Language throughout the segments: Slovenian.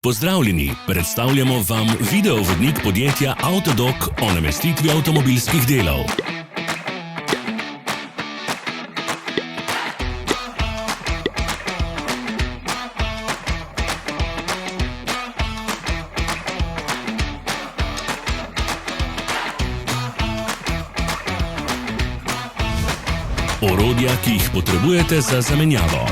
Pozdravljeni, predstavljamo vam videovodnik podjetja Avtodok o namestitvi avtomobilskih delov. Orodja, ki jih potrebujete za zamenjavo.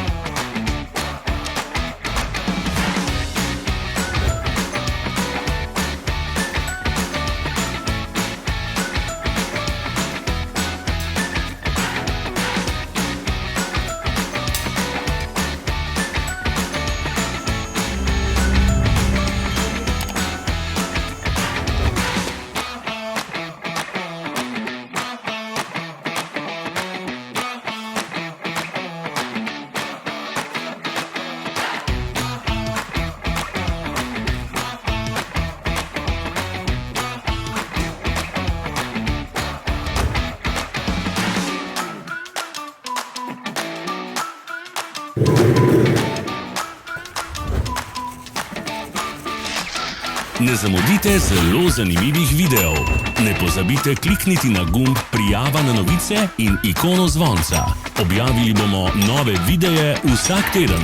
Ne zamudite zelo zanimivih videov. Ne pozabite klikniti na gumb Prijava na novice in ikono zvonca. Objavili bomo nove videe vsak teden.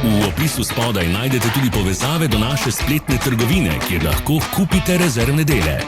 V opisu spodaj najdete tudi povezave do naše spletne trgovine, kjer lahko kupite rezervne dele.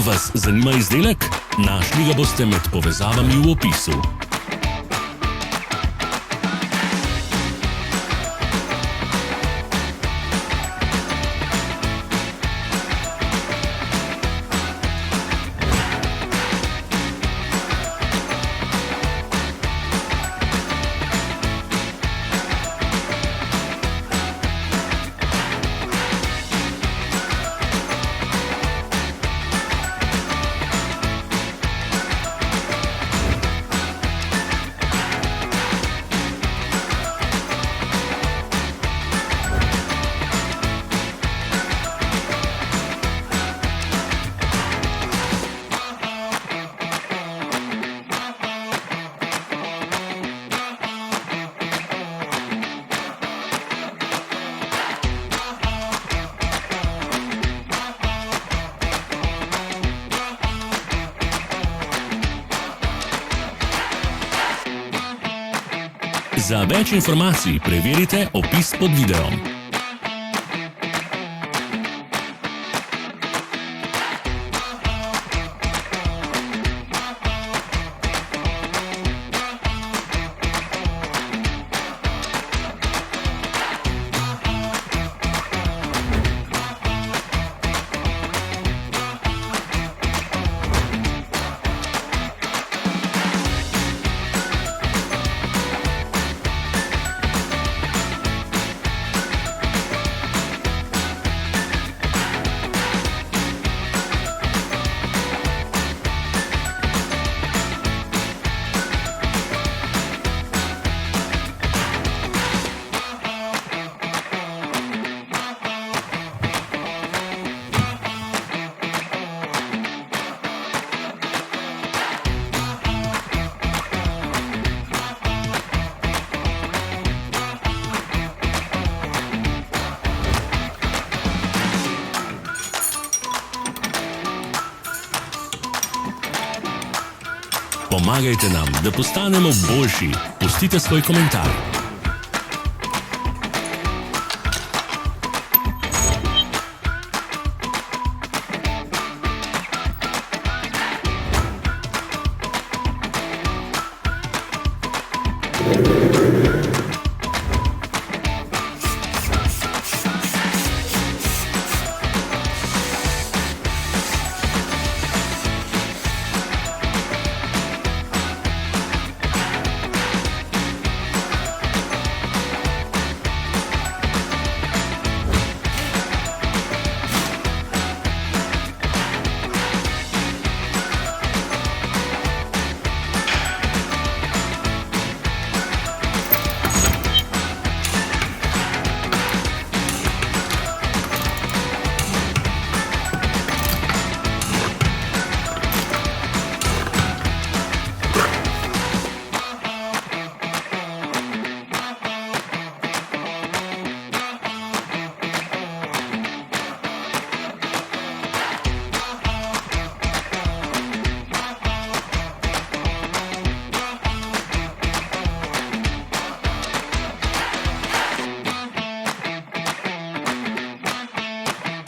Vas zanima izdelek? Našli ga boste med povezavami v opisu. Za več informacij preverite opis pod videom. Pomagajte nam, da postanemo boljši. Pustite svoj komentar.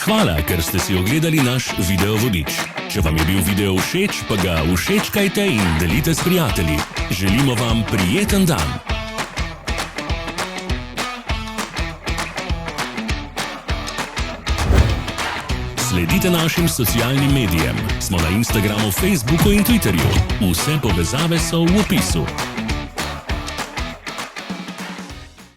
Hvala, ker ste si ogledali naš video vodič. Če vam je bil video všeč, pa ga všečkajte in delite s prijatelji. Želimo vam prijeten dan. Sledite našim socialnim medijem. Smo na Instagramu, Facebooku in Twitterju. Vse povezave so v opisu.